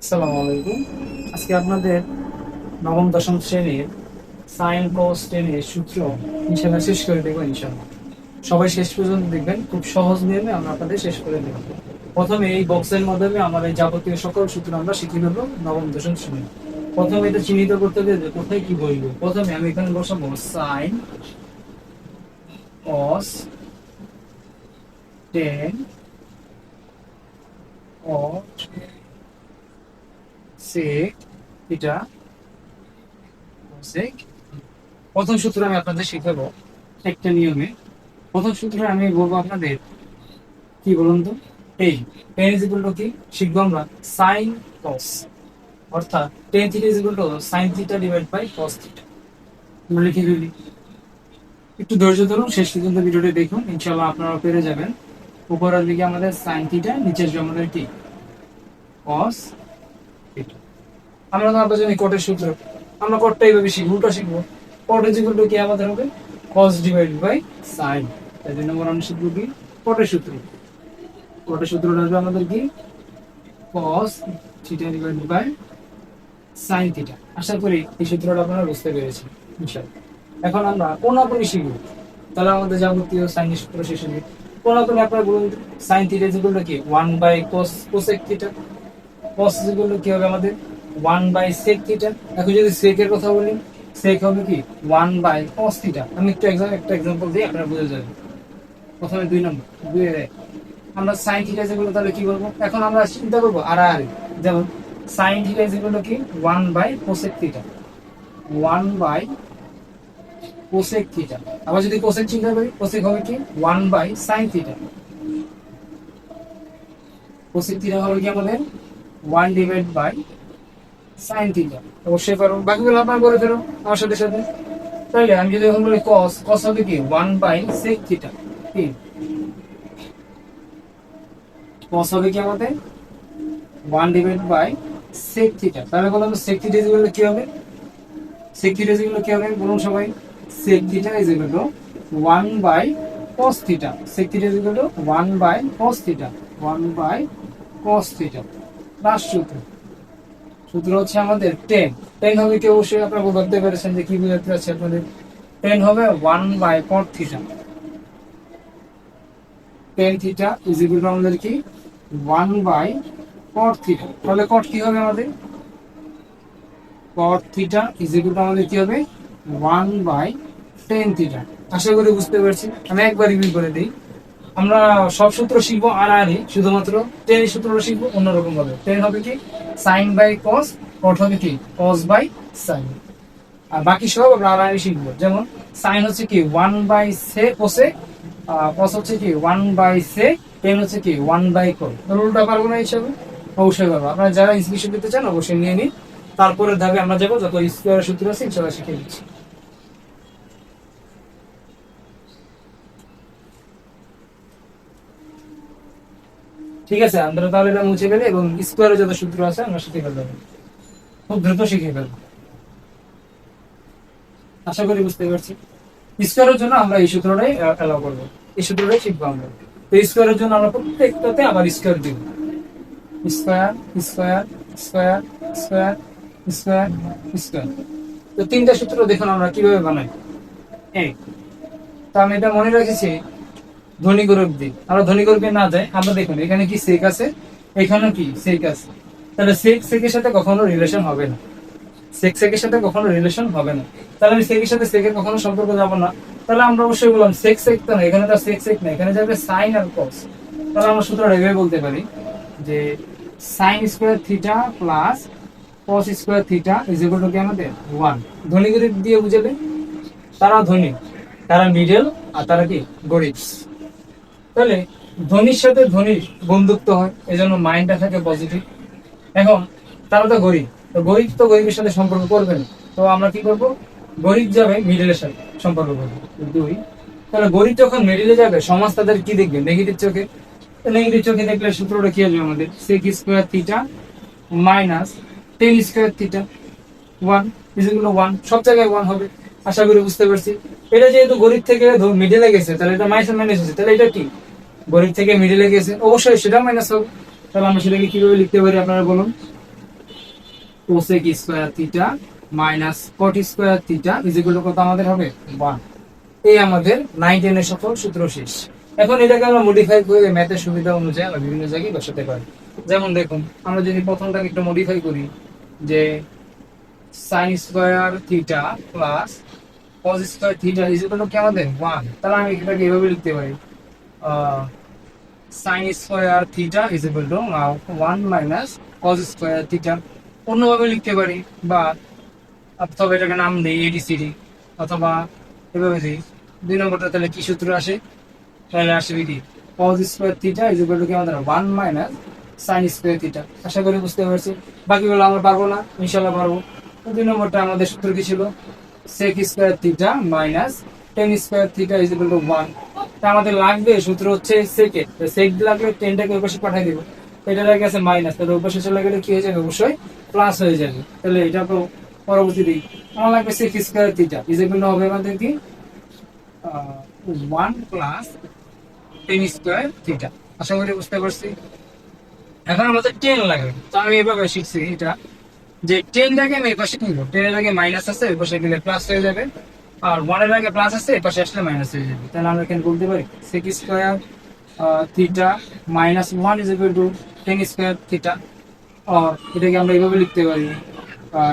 আসসালামু আলাইকুম। আজকে আপনাদের নবম দশম শ্রেণীর সাইন কস টেনের সূত্র ইনশাআল্লাহ শেষ করে দেবো ইনশাআল্লাহ। সবাই শেষ পর্যন্ত দেখবেন, খুব সহজ নিয়মে আমরা আপনাদের শেষ করে দেব। প্রথমে এই বক্সের মাধ্যমে আমার এই যাবতীয় সকল সূত্র আমরা শিখে নেব নবম দশম শ্রেণী। প্রথমে এটা চিহ্নিত করতে হবে যে কোথায় কি বলবো। প্রথমে আমি এখানে বসাবো সাইন কস টেন কট সেক এটা সেক। প্রথম সূত্র আমি আপনাদের শিখাবো একটা নিয়মে। প্রথম সূত্রে আমি বলবো আপনাদের কি বলুন তো, এই টেন ইজ ইকুয়াল টু কি শিখবো আমরা সাইন কস, অর্থাৎ tan theta is equal to sine theta divide by cos theta. আমরা লিখে ফেলি। একটু ধৈর্য ধরুন, শেষ পর্যন্ত ভিডিওটি দেখুন, ইনশাআল্লাহ আপনারা পেরে যাবেন। উপরের দিকে আমাদের সাইন থিটা, নিচের দিকে আমাদের কি কস থিটা। আমরা তো আপনার জানি কটের সূত্র, আমরা কটটা এইভাবে শিখবো, উল্টা শিখবো। কট ইজ ইকুয়াল টু কি আমাদের হবে কস ডিভাইড বাই সাইন। তাই জন্য আমরা শিখবো কি কটের সূত্র। কটের সূত্রটা আসবে আমাদের কি cos theta divided by sin theta. আশা করি এই সূত্রটা আপনারা বুঝতে পেরেছেন ইনশাআল্লাহ। এখন আমরা কোনাকুনি শিখব, তাহলে আমাদের যাবতীয় সাইন সূত্র শেষ হবে। কোনাকুনি আপনারা বলুন sin theta is equal to কি 1 বাই cos cosec theta. cos is equal to কি হবে আমাদের 1 বাই sec থিটা। এখন যদি sec এর কথা বলি, sec হবে কি 1 বাই cos থিটা। আমি একটু একটা एग्जांपल দিই, আপনারা বুঝে যাবেন। প্রথমে 2 নম্বর 2 এর আমরা sin থিটা যেগুলো তাহলে কি বলবো, এখন আমরা চিন্তা করব আর যেমন sin থিটা যেগুলো কি 1 বাই cosec থিটা, 1 বাই cosec থিটা। আবার যদি cosec চিন্তা করি, cosec হবে কি 1 বাই sin থিটা। cosec থিটা হবে কি আমাদের 1 ডিভাইড বাই sin থিটা। অবশ্যই পারো, বাকিগুলো আপনারা করে ফেলো আমার সাথে সাথে। তাহলে আমি যদি এখন বলি cos, cos হবে কি 1 বাই sec থিটা। কি cos হবে কি আমাদের 1 ডিভাইড বাই sec থিটা। তাহলে বললাম sec theta is equal to কি হবে, sec theta is equal to কি হবে বলুন সবাই, sec theta is equal to 1 বাই cos theta. sec theta is equal to 1 বাই cos থিটা, 1 বাই cos থিটা। লাস্ট সূত্র, সূত্র হচ্ছে আমাদের tan। tan হবে কি অবশ্যই আপনারা বুঝতে পেরেছেন যে কি বোঝাতে চাচ্ছি আপনাদের। tan হবে 1 বাই cot theta. tan theta is equal to আমাদের কি 1 বাই cot থিটা। তাহলে cot কি হবে আমাদের, cot theta is equal to আমাদের কি হবে 1 বাই tan থিটা। আশা করি বুঝতে পারছি। আমি একবার রিভিউ করে দিই। আমরা সব সূত্র শিখবো আড়াআড়ি, শুধুমাত্র tan এর সূত্রটা শিখবো অন্যরকম ভাবে। tan হবে কি sin বাই cos, cot হবে কি cos বাই sin। আর বাকি সব আমরা আড়াআড়ি শিখবো। যেমন sin হচ্ছে কি 1 বাই sec cosec, cos হচ্ছে কি 1 বাই sec, tan হচ্ছে কি 1 বাই cot। উল্টা পারবো না হিসাবে? অবশ্যই পারবো। আপনারা যারা ইনস্পিরেশন পেতে চান অবশ্যই নিয়ে নিন। তারপরে ধাপে আমরা যাবো যত স্কয়ারের সূত্র আছে ইনশাআল্লাহ শিখে দিচ্ছি। ঠিক আছে, আমরা তাহলে এটা মুছে ফেলে এবং স্কয়ারের যত সূত্র আছে আমরা শিখে ফেলবো, খুব দ্রুত শিখে ফেলবো। আশা করি বুঝতে পারছি। স্কয়ারের জন্য আমরা এই সূত্রটাই অ্যালাউ করবো, এই সূত্রটাই শিখবো আমরা। তো স্কয়ারের জন্য আমরা প্রত্যেকটাতে আবার স্কয়ার দিব, square square square square square square. তো তিনটা সূত্র দেখুন আমরা কিভাবে বানাই। এক, তো আমি এটা মনে রেখেছি ধনী গ্রুপ দিয়ে। আমরা ধনী গ্রুপে না যাই, আমরা দেখুন এখানে কি সেক আছে, এখানে কি সেক আছে। তাহলে সেক সেকের সাথে কখনো রিলেশন হবে না, সেক সেকের সাথে কখনো রিলেশন হবে না। তাহলে আমি সেকের সাথে সেকের কখনো সম্পর্ক যাব না। তাহলে আমরা অবশ্যই বললাম সেক সেক তো না, এখানে তো সেক সেক না, এখানে যাবে সাইন আর কস। তাহলে আমরা সূত্রটা এভাবে বলতে পারি যে sine square theta plus cos square theta is equal to কি আমাদের 1। ধনী গ্রুপ দিয়ে বুঝাবে, তারা ধনী, তারা মিডল, আর তারা কি গরিব। তাহলে ধনীর সাথে ধনীর বন্ধুত্ব হয়, এজন্য মাইন্ডটা থাকে পজিটিভ। এখন তারা তো গরিব, তো গরিব তো গরিবের সাথে সম্পর্ক করবে না। তো আমরা কি করব, গরিব যাবে মিডলের সাথে সম্পর্ক করবে। দুই, তাহলে গরিব যখন মিডলে যাবে সমাজ তাদের কি দেখবে, নেগেটিভ চোখে। নেগেটিভ চোখে দেখলে সূত্রটা কি আসবে আমাদের, sec square theta minus tan square theta 1 is equal to 1। সব জায়গায় 1 হবে। আশা করি বুঝতে পারছি। এটা যেহেতু গরিব থেকে মিডলে গেছে, তাহলে এটা মাইনাস মাইনাস হচ্ছে, তাহলে এটা কি গরিব থেকে মিডলে গেছে, অবশ্যই সেটা মাইনাস হবে। তাহলে আমরা সেটাকে কিভাবে লিখতে পারি আপনারা বলুন। Cosec square theta minus caught square theta is equal two কত আমাদের হবে 1। এই আমাদের 9 10 এর সকল সূত্র শেষ। এখন এটাকে আমরা মডিফাই করে ম্যাথের সুবিধা অনুযায়ী আমরা বিভিন্ন জায়গায় বসাতে পারি। যেমন দেখুন, আমরা যদি প্রথমটাকে একটু মডিফাই করি, যে sine square theta plus cos square theta is equal to কি আমাদের 1, তাহলে আমি এটাকে এভাবে লিখতে পারি, sine square theta is equal to 1 minus cos square theta. অন্যভাবে লিখতে পারি, বা অথবা এটাকে নাম দিই এডিসিডি, অথবা এভাবে দিই। 2 নম্বরটা তাহলে কি সূত্র আসে, তাহলে আসবে কি cos square theta is equal to কি আমাদের 1 মাইনাস sin স্কয়ার থিটা। আশা করি বুঝতে পারছি। বাকিগুলো আমরা পারবো না, ইনশাআল্লাহ পারবো। তো 2 নম্বরটা আমাদের সূত্র কি ছিল, sec square theta minus tan square theta is equal to 1। তা আমাদের লাগবে সূত্র হচ্ছে sec এর, তো sec লাগলে 10টাকে ওই পাশে পাঠিয়ে দিব, এটা লাগে আছে মাইনাস, তাহলে ওই পাশে চলে গেলে কি হয়ে যাবে, অবশ্যই প্লাস হয়ে যাবে। তাহলে এটা তো পরবর্তী দিক আমার লাগবে sec square theta is equal two হবে আমাদের কি 1 প্লাস টেন স্কয়ার থিটা। আশা করি বুঝতে পারছি। এখন আমাদের 10 লাগবে, তো আমি এভাবে শিখছি এটা, যে 10টাকে আমি এই পাশে নিব, 10 এর আগে মাইনাস আছে এই পাশে গেলে প্লাস হয়ে যাবে, আর 1 এর আগে প্লাস আছে এই পাশে আসলে মাইনাস হয়ে যাবে। তাহলে আমরা এখানে বলতে পারি sec square theta minus 1 is equal to 10 square theta. আর এটাকে আমরা এইভাবে লিখতে পারি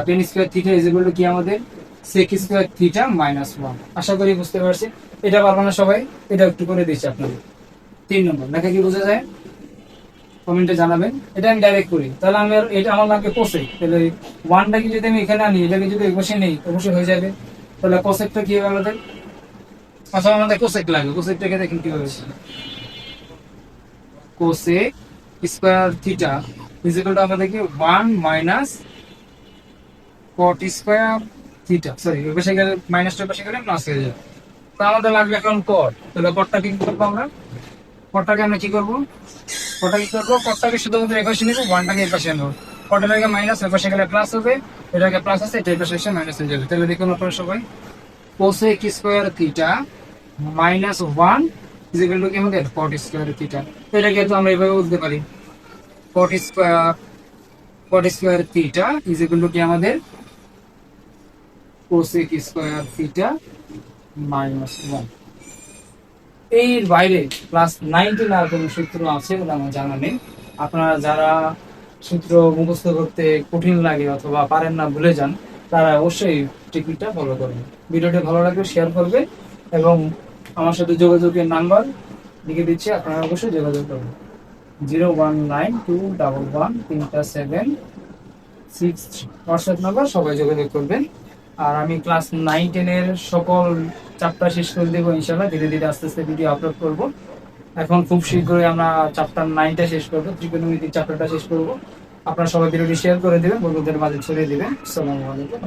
10 square theta is equal to কি আমাদের sec স্কয়ার থিটা মাইনাস 1। আশা করি বুঝতে পারছি। এটা পারবো না সবাই, এটা একটু করে দিচ্ছি আপনাদের। 3 নম্বর লেখা কি বোঝা যায়, কমেন্টে জানাবেন। এটা আমি ডাইরেক্ট করি, তাহলে আমি এটা আমার লাগবে কোসেক, তাহলে 1টাকে যদি আমি এখানে আনি, এটাকে যদি বসে নেই অবশ্যই হয়ে যাবে। তাহলে কোসেকটা কি হবে আমাদের, অথবা আমাদের কোসেক লাগবে, কোসেকটাকে দেখেন কি হবে, cosec square theta is equal to আমাদের কি 1 মাইনাস কট স্কয়ার থিটা, সরি ওই পাশে গেলে মাইনাসটা পাশে গেলে প্লাস হয়ে যাবে। তো আমাদের লাগবে এখন কট, তাহলে কটটা কি করবো আমরা, কটটাকে আমরা কি করবো, কটটা কি করবো, কটটাকে শুধুমাত্র এই পাশে নিবো, 1টাকে এই পাশে আনবো, কটের আগে মাইনাস ওই পাশে গেলে প্লাস হবে, এটাকে প্লাস আছে এটা এই পাশে এসে মাইনাস হয়ে যাবে। তাহলে দেখুন আপনারা সবাই cosec square theta minus 1 is equal to কি আমাদের কট স্কয়ার থিটা। তো এটাকে তো আমরা এইভাবে বলতে পারি কট square theta is equal to কি আমাদের কোসেক স্কয়ার থিটা মাইনাস 1। এর বাইরে ক্লাস 19 আর কোনো সূত্র আছে বলে আমার জানা নেই। আপনারা যারা সূত্র মুখস্থ করতে কঠিন লাগে অথবা পারেন না, ভুলে যান, তারা অবশ্যই টেকনিকটা ফলো করবেন। ভিডিওটি ভালো লাগলে শেয়ার করবে এবং আমার সাথে যোগাযোগের নাম্বার লিখে দিচ্ছি, আপনারা অবশ্যই যোগাযোগ করবেন। 0192113763 হোয়াটসঅ্যাপ নাম্বার, সবাই যোগাযোগ করবেন। আর আমি ক্লাস 9 10 এর সকল চ্যাপ্টার শেষ করে দেবো ইনশাআল্লাহ, ধীরে ধীরে আস্তে আস্তে ভিডিও আপলোড করব। এখন খুব শীঘ্রই আমরা চ্যাপ্টার 9টা শেষ করবো, ত্রিকোণমিতিক চ্যাপ্টারটা শেষ করব। আপনারা সবাই ভিডিওটি শেয়ার করে দেবেন, বন্ধুদের মাঝে ছড়িয়ে দেবেন। আসসালামু আলাইকুম।